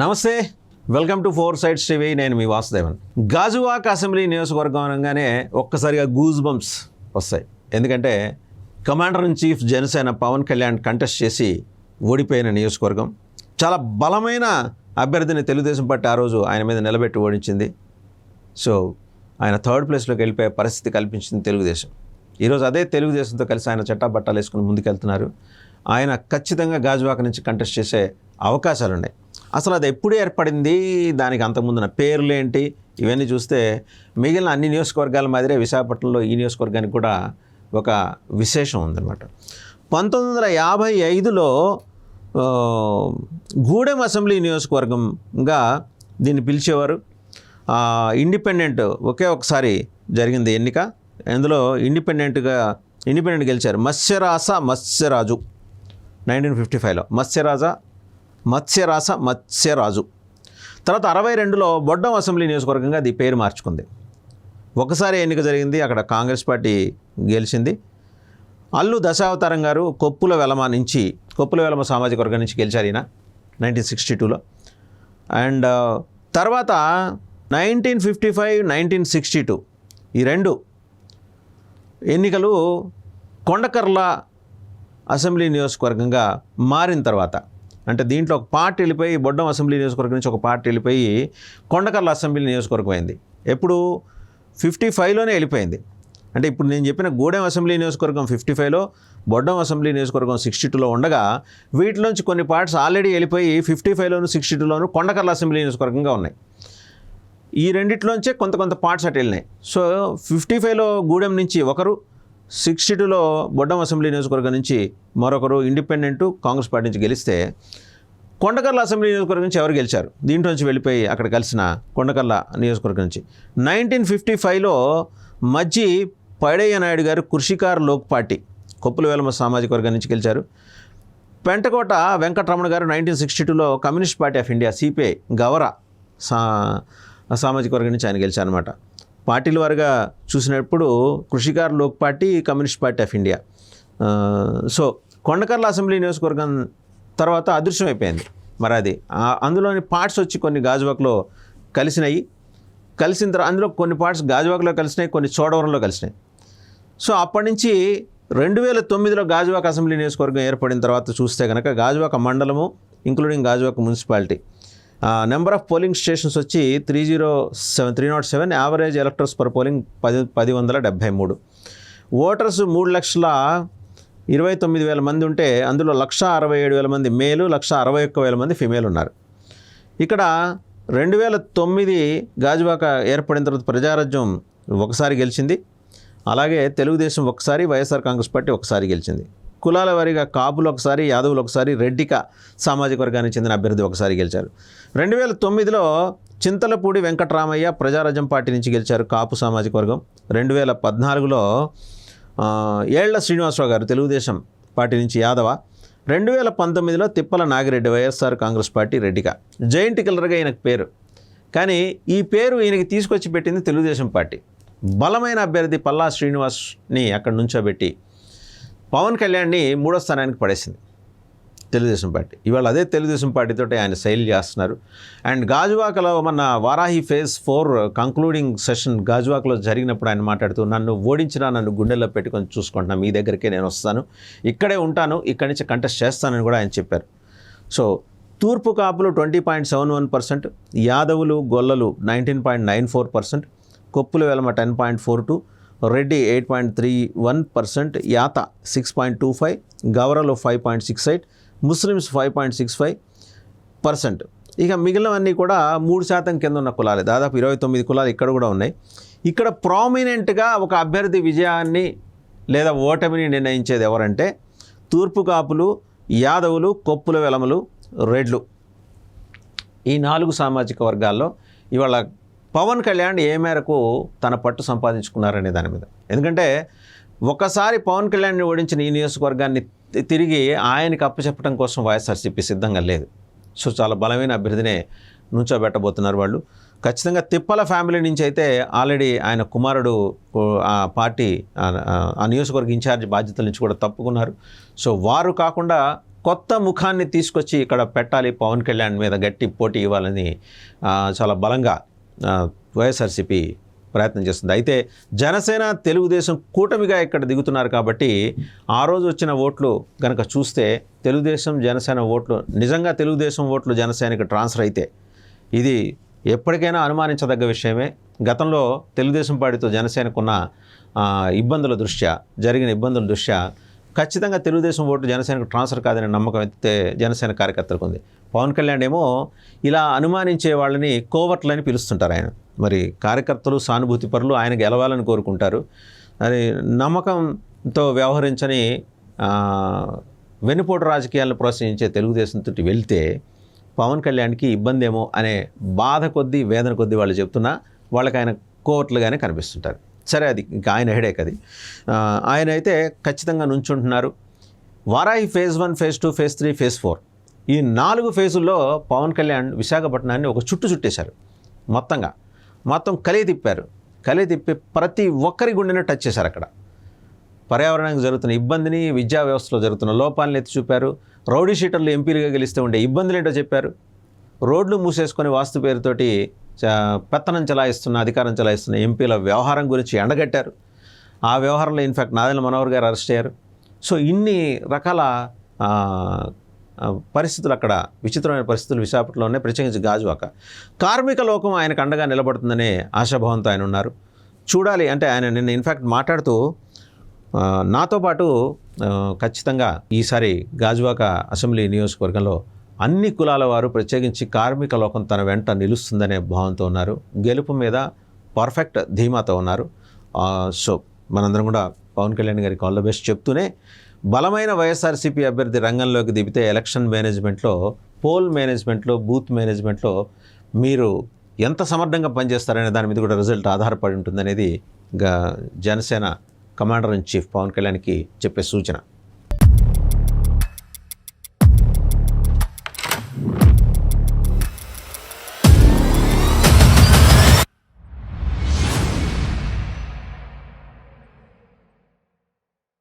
నమస్తే, welcome to four sides TV. నేను మీ Vasudevan. Gajuwaka assembly నియోజకవర్గం అనగానే ఒక్కసారిగా గూజ్ బంప్స్ వస్తాయి. ఎందుకంటే commander in chief Janasena Pawan Kalyan contest చేసి ఓడిపోయిన నియోజకవర్గం. చాలా బలమైన అభ్యర్థిని తెలుగుదేశం పార్టీ ఆ రోజు ఆయన మీద నిలబెట్టి ఓడించింది. సో ఆయన థర్డ్ ప్లేస్లోకి వెళ్ళిపోయే పరిస్థితి కల్పించింది తెలుగుదేశం. ఈరోజు అదే తెలుగుదేశంతో కలిసి ఆయన చట్టాబట్టాలు వేసుకుని ముందుకెళ్తున్నారు. ఆయన ఖచ్చితంగా గాజువాక నుంచి కంటెస్ట్ చేసే అవకాశాలు ఉన్నాయి. అసలు అది ఎప్పుడు ఏర్పడింది, దానికి అంతకుముందున్న పేర్లు ఏంటి, ఇవన్నీ చూస్తే మిగిలిన అన్ని నియోజకవర్గాల మాదిరే విశాఖపట్నంలో ఈ నియోజకవర్గానికి కూడా ఒక విశేషం ఉందన్నమాట. 1955లో గూడెం అసెంబ్లీ నియోజకవర్గంగా దీన్ని పిలిచేవారు. ఇండిపెండెంట్ ఒకే ఒకసారి జరిగింది ఎన్నిక. అందులో ఇండిపెండెంట్ గెలిచారు మత్స్యరాజు 1955లో మత్స్యరాజు. తర్వాత 62లో బొడ్డం అసెంబ్లీ నియోజకవర్గంగా అది పేరు మార్చుకుంది. ఒకసారి ఎన్నిక జరిగింది, అక్కడ కాంగ్రెస్ పార్టీ గెలిచింది. అల్లు దశావతారం గారు కొప్పుల వెలమ సామాజిక వర్గం నుంచి గెలిచారు ఈయన 1962లో. అండ్ తర్వాత 1955, 1962 ఈ రెండు ఎన్నికలు కొండకర్ల అసెంబ్లీ నియోజకవర్గంగా మారిన తర్వాత, అంటే దీంట్లో ఒక పార్టీ వెళ్ళిపోయి బొడ్డం అసెంబ్లీ నియోజకవర్గం నుంచి ఒక పార్టీ వెళ్ళిపోయి కొండకర్ల అసెంబ్లీ నియోజకవర్గం అయింది. ఎప్పుడు 55లోనే వెళ్ళిపోయింది. అంటే ఇప్పుడు నేను చెప్పిన గూడెం అసెంబ్లీ నియోజకవర్గం 55లో, బొడ్డం అసెంబ్లీ నియోజకవర్గం 62లో ఉండగా వీటిలోంచి కొన్ని పార్ట్స్ ఆల్రెడీ వెళ్ళిపోయి 55లోను 62లోను కొండకర్ల అసెంబ్లీ నియోజకవర్గంగా ఉన్నాయి. ఈ రెండిట్లోంచే కొంత పార్ట్స్ అటు వెళ్ళినాయి. సో 55లో గూడెం నుంచి ఒకరు, 62లో బొడ్డం అసెంబ్లీ నియోజకవర్గం నుంచి మరొకరు ఇండిపెండెంట్ కాంగ్రెస్ పార్టీ నుంచి గెలిస్తే, కొండకర్ల అసెంబ్లీ నియోజకవర్గం నుంచి ఎవరు గెలిచారు, దీంట్లో నుంచి వెళ్ళిపోయి అక్కడ కలిసిన కొండకర్ల నియోజకవర్గం నుంచి 1955లో మజ్జి పైడయ్య నాయుడు గారు కృషికార్ లోక్ పార్టీ కొప్పుల వేలమ సామాజిక వర్గం నుంచి గెలిచారు. పెంటకోట వెంకటరమణ గారు 1962లో communist party of India CPI Gavara సామాజిక వర్గం నుంచి ఆయన గెలిచారనమాట. పార్టీల వారుగా చూసినప్పుడు Krishikar Lok party, communist party of India. So Kondakarla assembly నియోజకవర్గం తర్వాత అదృశ్యం అయిపోయింది. మరి అది అందులోని పార్ట్స్ వచ్చి కొన్ని గాజువాకలో కలిసిన తర్వాత అందులో కొన్ని పార్ట్స్ గాజువాకలో కలిసినాయి, కొన్ని చోడవరంలో కలిసినాయి. సో అప్పటి నుంచి 2009లో గాజువాక అసెంబ్లీ నియోజకవర్గం ఏర్పడిన తర్వాత చూస్తే కనుక గాజువాక మండలము including Gajuwaka municipality number of polling stations వచ్చి 307, average electors per polling 1073. Voters 3,29,000 మంది ఉంటే అందులో 1,67,000 మంది మేలు, 1,61,000 మంది ఫిమేల్ ఉన్నారు. ఇక్కడ 2009 గాజువాక ఏర్పడిన తర్వాత ప్రజారాజ్యం ఒకసారి గెలిచింది. అలాగే తెలుగుదేశం ఒకసారి, వైఎస్ఆర్ కాంగ్రెస్ పార్టీ ఒకసారి గెలిచింది. కులాల వారీగా కాపులు ఒకసారి, యాదవులు ఒకసారి, రెడ్డిక సామాజిక వర్గానికి చెందిన అభ్యర్థి ఒకసారి గెలిచారు. 2009లో చింతలపూడి వెంకటరామయ్య ప్రజారాజ్యం పార్టీ నుంచి గెలిచారు, కాపు సామాజిక వర్గం. 2014లో ఏళ్ల శ్రీనివాసరావు గారు తెలుగుదేశం పార్టీ నుంచి యాదవ. 2019లో తిప్పల నాగిరెడ్డి వైఎస్ఆర్ కాంగ్రెస్ పార్టీ రెడ్డిక. జైంట్ కిల్లర్గా ఈయనకు పేరు, కానీ ఈ పేరు ఈయనకి తీసుకొచ్చి పెట్టింది తెలుగుదేశం పార్టీ. బలమైన అభ్యర్థి పల్లా శ్రీనివాస్ని అక్కడ నుంచోబెట్టి పవన్ కళ్యాణ్ని 3వ స్థానానికి పడేసింది తెలుగుదేశం పార్టీ. ఇవాళ అదే తెలుగుదేశం పార్టీతో ఆయన శైలి చేస్తున్నారు. అండ్ గాజువాకలో మన వారాహి ఫేజ్ 4 కంక్లూడింగ్ సెషన్ గాజువాకలో జరిగినప్పుడు ఆయన మాట్లాడుతూ, నన్ను ఓడించినా నన్ను గుండెల్లో పెట్టుకొని చూసుకుంటున్నా, మీ దగ్గరికే నేను వస్తాను, ఇక్కడే ఉంటాను, ఇక్కడి నుంచి కంటెస్ట్ చేస్తానని కూడా ఆయన చెప్పారు. సో తూర్పు కాపులు 20.71%, యాదవులు గొల్లలు 19.94%, కొప్పుల వెలమ 10.42%, రెడ్డి 8.31%, యాత 6.25%, గవరలు 5.68%, ముస్లిమ్స్ 5.65%. ఇక మిగిలినవన్నీ కూడా 3% కింద ఉన్న కులాలే. దాదాపు 29 కులాలు ఇక్కడ కూడా ఉన్నాయి. ఇక్కడ ప్రామినెంట్గా ఒక అభ్యర్థి విజయాన్ని లేదా ఓటమిని నిర్ణయించేది ఎవరంటే తూర్పు కాపులు, యాదవులు, కొప్పుల వెలమలు, రెడ్లు. ఈ 4 సామాజిక వర్గాల్లో ఇవాళ పవన్ కళ్యాణ్ ఏ మేరకు తన పట్టు సంపాదించుకున్నారనే దాని మీద. ఎందుకంటే ఒకసారి పవన్ కళ్యాణ్ని ఓడించిన ఈ నియోజకవర్గాన్ని తిరిగి ఆయనకి అప్పచెప్పడం కోసం వైఎస్ఆర్సీపీ సిద్ధంగా లేదు. సో చాలా బలమైన అభ్యర్థినే నుంచోబెట్టబోతున్నారు వాళ్ళు. ఖచ్చితంగా తిప్పల ఫ్యామిలీ నుంచి అయితే ఆల్రెడీ ఆయన కుమారుడు ఆ పార్టీ ఆ నియోజకవర్గ ఇన్ఛార్జ్ బాధ్యతల నుంచి కూడా తప్పుకున్నారు. సో వారు కాకుండా కొత్త ముఖాన్ని తీసుకొచ్చి ఇక్కడ పెట్టాలి, పవన్ కళ్యాణ్ మీద గట్టి పోటీ ఇవ్వాలని చాలా బలంగా వైఎస్ఆర్సీపీ ప్రయత్నం చేస్తుంది. అయితే జనసేన తెలుగుదేశం కూటమిగా ఇక్కడ దిగుతున్నారు కాబట్టి ఆ రోజు వచ్చిన ఓట్లు కనుక చూస్తే తెలుగుదేశం జనసేన ఓట్లు నిజంగా తెలుగుదేశం ఓట్లు జనసేనకి ట్రాన్స్ఫర్ అయితే ఇది ఎప్పటికైనా అనుమానించదగ్గ విషయమే. గతంలో తెలుగుదేశం పార్టీతో జనసేనకున్న జరిగిన ఇబ్బందుల దృష్ట్యా ఖచ్చితంగా తెలుగుదేశం ఓటు జనసేనకు ట్రాన్స్ఫర్ కాదనే నమ్మకం అయితే జనసేన కార్యకర్తలకు ఉంది. పవన్ కళ్యాణ్ ఏమో ఇలా అనుమానించే వాళ్ళని కోవర్ట్లని పిలుస్తుంటారు ఆయన. మరి కార్యకర్తలు సానుభూతి పరులు ఆయన గెలవాలని కోరుకుంటారు. అది నమ్మకంతో వ్యవహరించని వెన్నుపోటు రాజకీయాలను ప్రోత్సహించే తెలుగుదేశంతో వెళ్తే పవన్ కళ్యాణ్కి ఇబ్బంది ఏమో అనే బాధ కొద్దీ వేదన కొద్దీ వాళ్ళు చెప్తున్నా వాళ్ళకి ఆయన కోవర్ట్లుగానే కనిపిస్తుంటారు. సరే, అది ఇంకా ఆయన హెడేక్. అది ఆయన అయితే ఖచ్చితంగా నుంచుంటున్నారు. Varahi phase 1, phase 2, phase 3, phase 4 ఈ 4 ఫేజుల్లో పవన్ కళ్యాణ్ విశాఖపట్నాన్ని ఒక చుట్టేశారు. మొత్తం కలిగి తిప్పి ప్రతి ఒక్కరి గుండెని టచ్ చేశారు. అక్కడ పర్యావరణానికి జరుగుతున్న ఇబ్బందిని, విద్యా వ్యవస్థలో జరుగుతున్న లోపాలను ఎత్తి చూపారు. రౌడీ షీటర్లు ఎంపీలుగా గెలిస్తే ఉండే ఇబ్బందులు ఏంటో చెప్పారు. రోడ్లు మూసేసుకొని వాస్తు పేరుతోటి అధికారం చలాయిస్తున్న ఎంపీల వ్యవహారం గురించి ఎండగట్టారు. ఆ వ్యవహారంలో ఇన్ఫ్యాక్ట్ నాదెండ్ల మనోహర్ గారు అరెస్ట్ అయ్యారు. సో ఇన్ని రకాల పరిస్థితులు, అక్కడ విచిత్రమైన పరిస్థితులు విశాఖపట్నంలోనే, ప్రత్యేకించి గాజువాక. కార్మిక లోకం ఆయనకు అండగా నిలబడుతుందనే ఆశాభావంతో ఆయన ఉన్నారు. చూడాలి. అంటే ఆయన నిన్న ఇన్ఫ్యాక్ట్ మాట్లాడుతూ నాతో పాటు ఖచ్చితంగా ఈసారి గాజువాక అసెంబ్లీ నియోజకవర్గంలో అన్ని కులాల వారు, ప్రత్యేకించి కార్మిక లోకం తన వెంట నిలుస్తుందనే భావంతో ఉన్నారు. గెలుపు మీద పర్ఫెక్ట్ ధీమాతో ఉన్నారు. సో మనందరం కూడా పవన్ కళ్యాణ్ గారికి ఆల్ ద బెస్ట్ చెప్తూనే, బలమైన వైఎస్ఆర్సీపీ అభ్యర్థి రంగంలోకి దిగితే ఎలక్షన్ మేనేజ్మెంట్లో, పోల్ మేనేజ్మెంట్లో, బూత్ మేనేజ్మెంట్లో మీరు ఎంత సమర్థంగా పనిచేస్తారనే దాని మీద కూడా రిజల్ట్ ఆధారపడి ఉంటుందనేది Janasena commander in chief Pawan కళ్యాణ్కి చెప్పే సూచన.